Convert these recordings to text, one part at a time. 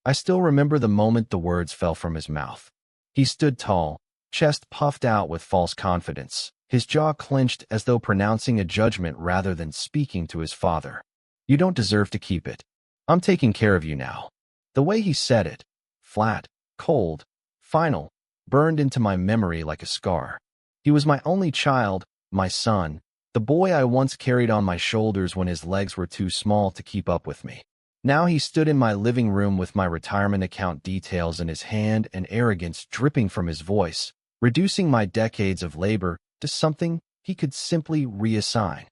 I still remember the moment the words fell from his mouth. He stood tall, chest puffed out with false confidence, his jaw clenched as though pronouncing a judgment rather than speaking to his father. "You don't deserve to keep it. I'm taking care of you now." The way he said it, flat, cold, final, burned into my memory like a scar. He was my only child, my son, the boy I once carried on my shoulders when his legs were too small to keep up with me. Now he stood in my living room with my retirement account details in his hand and arrogance dripping from his voice, reducing my decades of labor to something he could simply reassign.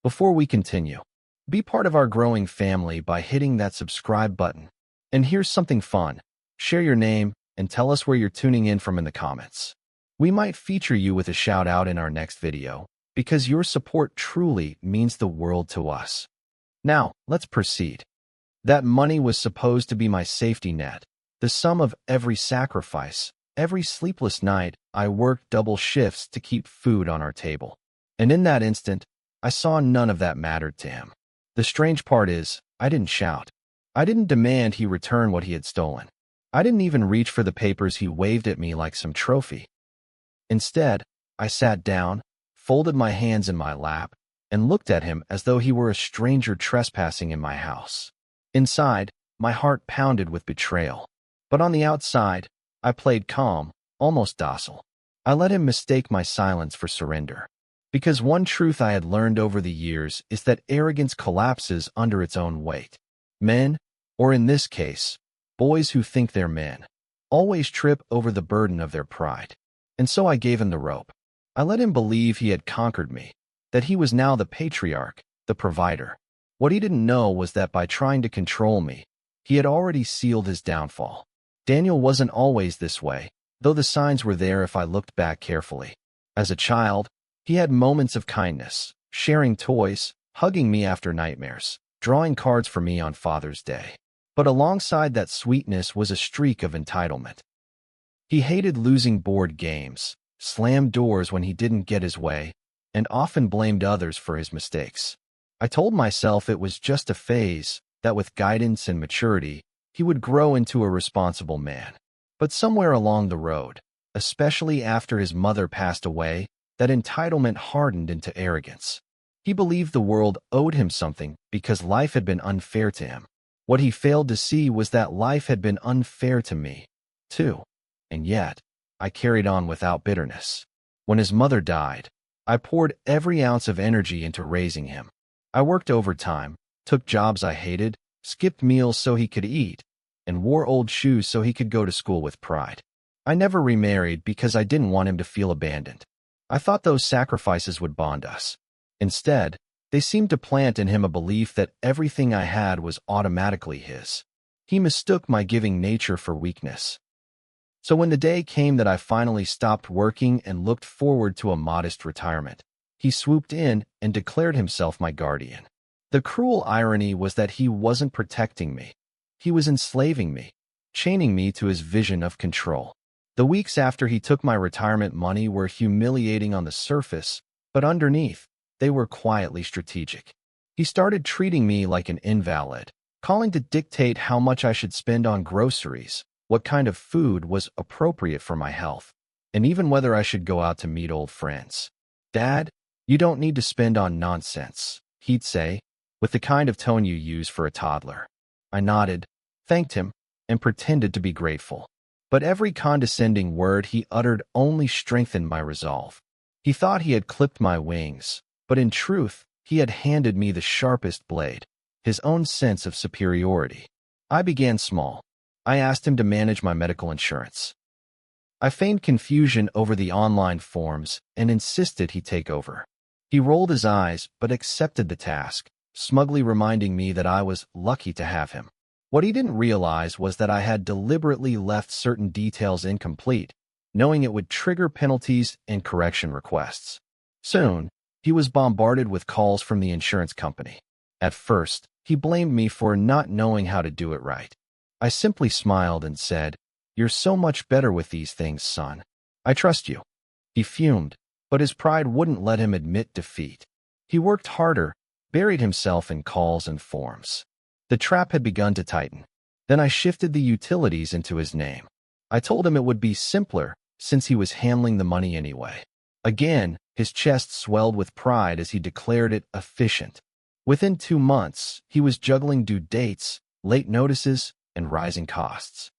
Before we continue, be part of our growing family by hitting that subscribe button. And here's something fun. Share your name and tell us where you're tuning in from in the comments. We might feature you with a shout out in our next video, because your support truly means the world to us. Now, let's proceed. That money was supposed to be my safety net, the sum of every sacrifice. Every sleepless night, I worked double shifts to keep food on our table. And in that instant, I saw none of that mattered to him. The strange part is, I didn't shout. I didn't demand he return what he had stolen. I didn't even reach for the papers he waved at me like some trophy. Instead, I sat down, folded my hands in my lap, and looked at him as though he were a stranger trespassing in my house. Inside, my heart pounded with betrayal. But on the outside, I played calm, almost docile. I let him mistake my silence for surrender. Because one truth I had learned over the years is that arrogance collapses under its own weight. Men, or in this case, boys who think they're men, always trip over the burden of their pride. And so I gave him the rope. I let him believe he had conquered me, that he was now the patriarch, the provider. What he didn't know was that by trying to control me, he had already sealed his downfall. Daniel wasn't always this way, though the signs were there if I looked back carefully. As a child, he had moments of kindness, sharing toys, hugging me after nightmares, drawing cards for me on Father's Day. But alongside that sweetness was a streak of entitlement. He hated losing board games, slammed doors when he didn't get his way, and often blamed others for his mistakes. I told myself it was just a phase, that with guidance and maturity, he would grow into a responsible man. But somewhere along the road, especially after his mother passed away, that entitlement hardened into arrogance. He believed the world owed him something because life had been unfair to him. What he failed to see was that life had been unfair to me, too. And yet, I carried on without bitterness. When his mother died, I poured every ounce of energy into raising him. I worked overtime, took jobs I hated, skipped meals so he could eat, and wore old shoes so he could go to school with pride. I never remarried because I didn't want him to feel abandoned. I thought those sacrifices would bond us. Instead, they seemed to plant in him a belief that everything I had was automatically his. He mistook my giving nature for weakness. So when the day came that I finally stopped working and looked forward to a modest retirement, he swooped in and declared himself my guardian. The cruel irony was that he wasn't protecting me. He was enslaving me, chaining me to his vision of control. The weeks after he took my retirement money were humiliating on the surface, but underneath, they were quietly strategic. He started treating me like an invalid, calling to dictate how much I should spend on groceries, what kind of food was appropriate for my health, and even whether I should go out to meet old friends. "Dad, you don't need to spend on nonsense," he'd say, with the kind of tone you use for a toddler. I nodded, thanked him, and pretended to be grateful. But every condescending word he uttered only strengthened my resolve. He thought he had clipped my wings, but in truth, he had handed me the sharpest blade, his own sense of superiority. I began small. I asked him to manage my medical insurance. I feigned confusion over the online forms and insisted he take over. He rolled his eyes but accepted the task, smugly reminding me that I was lucky to have him. What he didn't realize was that I had deliberately left certain details incomplete, knowing it would trigger penalties and correction requests. Soon, he was bombarded with calls from the insurance company. At first, he blamed me for not knowing how to do it right. I simply smiled and said, "You're so much better with these things, son. I trust you." He fumed, but his pride wouldn't let him admit defeat. He worked harder, buried himself in calls and forms. The trap had begun to tighten. Then I shifted the utilities into his name. I told him it would be simpler since he was handling the money anyway. Again, his chest swelled with pride as he declared it efficient. Within 2 months, he was juggling due dates, late notices, and rising costs.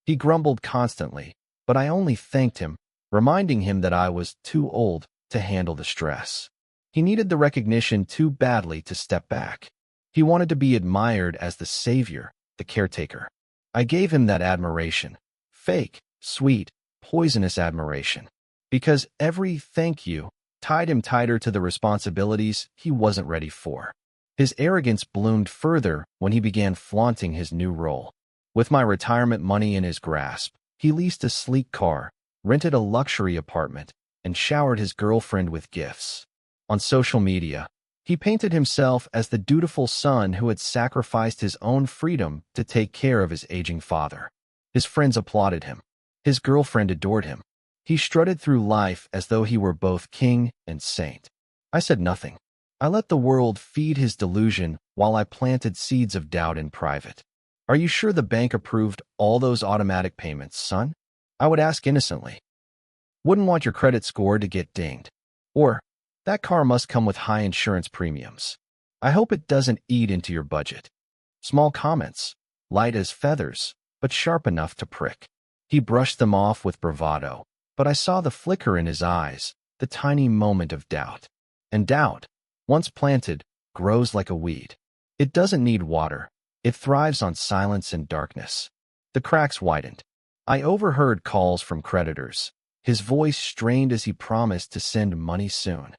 He grumbled constantly, but I only thanked him, reminding him that I was too old to handle the stress. He needed the recognition too badly to step back. He wanted to be admired as the savior, the caretaker. I gave him that admiration. Fake, sweet, poisonous admiration. Because every thank you tied him tighter to the responsibilities he wasn't ready for. His arrogance bloomed further when he began flaunting his new role. With my retirement money in his grasp, he leased a sleek car, rented a luxury apartment, and showered his girlfriend with gifts. On social media, he painted himself as the dutiful son who had sacrificed his own freedom to take care of his aging father. His friends applauded him. His girlfriend adored him. He strutted through life as though he were both king and saint. I said nothing. I let the world feed his delusion while I planted seeds of doubt in private. Are you sure the bank approved all those automatic payments, son? I would ask innocently. Wouldn't want your credit score to get dinged. Or, that car must come with high insurance premiums. I hope it doesn't eat into your budget. Small comments, light as feathers, but sharp enough to prick. He brushed them off with bravado, but I saw the flicker in his eyes, the tiny moment of doubt. And doubt, once planted, grows like a weed. It doesn't need water. It thrives on silence and darkness. The cracks widened. I overheard calls from creditors. His voice strained as he promised to send money soon.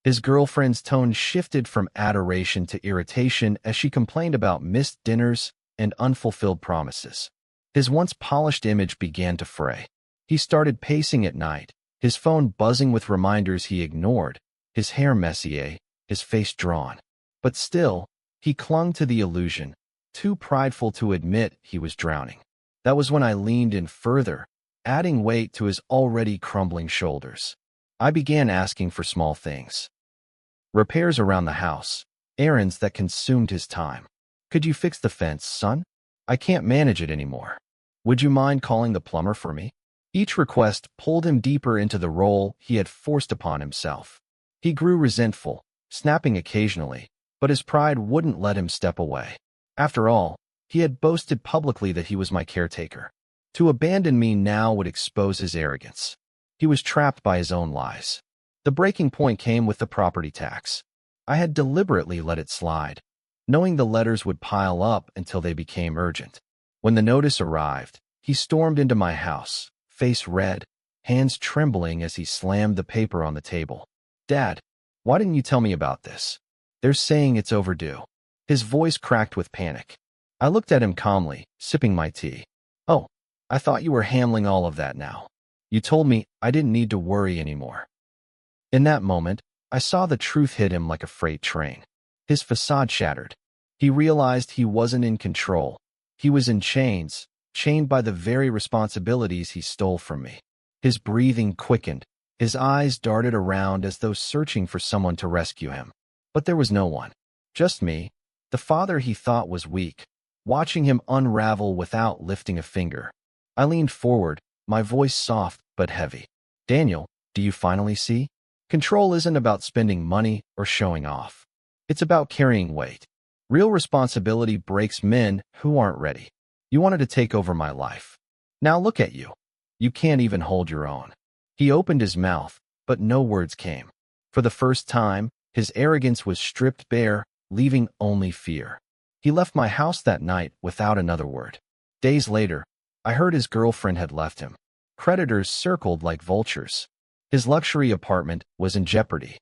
His girlfriend's tone shifted from adoration to irritation as she complained about missed dinners and unfulfilled promises. His once polished image began to fray. He started pacing at night, his phone buzzing with reminders he ignored, his hair messy, his face drawn. But still, he clung to the illusion, too prideful to admit he was drowning. That was when I leaned in further, adding weight to his already crumbling shoulders. I began asking for small things. Repairs around the house, errands that consumed his time. Could you fix the fence, son? I can't manage it anymore. Would you mind calling the plumber for me? Each request pulled him deeper into the role he had forced upon himself. He grew resentful, snapping occasionally, but his pride wouldn't let him step away. After all, he had boasted publicly that he was my caretaker. To abandon me now would expose his arrogance. He was trapped by his own lies. The breaking point came with the property tax. I had deliberately let it slide, knowing the letters would pile up until they became urgent. When the notice arrived, he stormed into my house, face red, hands trembling as he slammed the paper on the table. Dad, why didn't you tell me about this? They're saying it's overdue. His voice cracked with panic. I looked at him calmly, sipping my tea. Oh, I thought you were handling all of that now. You told me I didn't need to worry anymore. In that moment, I saw the truth hit him like a freight train. His facade shattered. He realized he wasn't in control. He was in chains, chained by the very responsibilities he stole from me. His breathing quickened. His eyes darted around as though searching for someone to rescue him. But there was no one. Just me, the father he thought was weak, watching him unravel without lifting a finger. I leaned forward, my voice soft but heavy. Daniel, do you finally see? Control isn't about spending money or showing off. It's about carrying weight. Real responsibility breaks men who aren't ready. You wanted to take over my life. Now look at you. You can't even hold your own. He opened his mouth, but no words came. For the first time, his arrogance was stripped bare, leaving only fear. He left my house that night without another word. Days later, I heard his girlfriend had left him. Creditors circled like vultures. His luxury apartment was in jeopardy.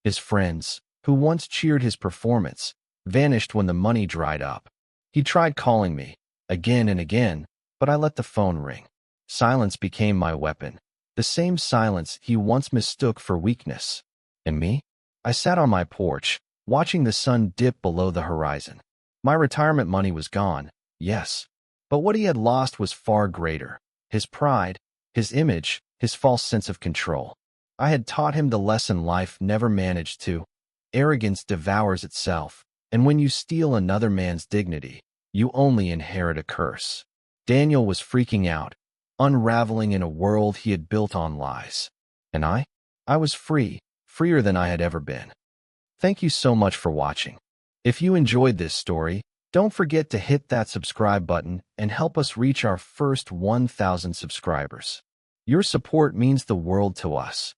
His friends, who once cheered his performance, vanished when the money dried up. He tried calling me, again and again, but I let the phone ring. Silence became my weapon, the same silence he once mistook for weakness. And me? I sat on my porch, watching the sun dip below the horizon. My retirement money was gone, yes, but what he had lost was far greater. His pride, his image, his false sense of control. I had taught him the lesson life never managed to. Arrogance devours itself, and when you steal another man's dignity, You only inherit a curse. Daniel was freaking out, unraveling in a world he had built on lies. And I was free, freer than I had ever been. Thank you so much for watching. If you enjoyed this story, don't forget to hit that subscribe button and help us reach our first 1,000 subscribers. Your support means the world to us.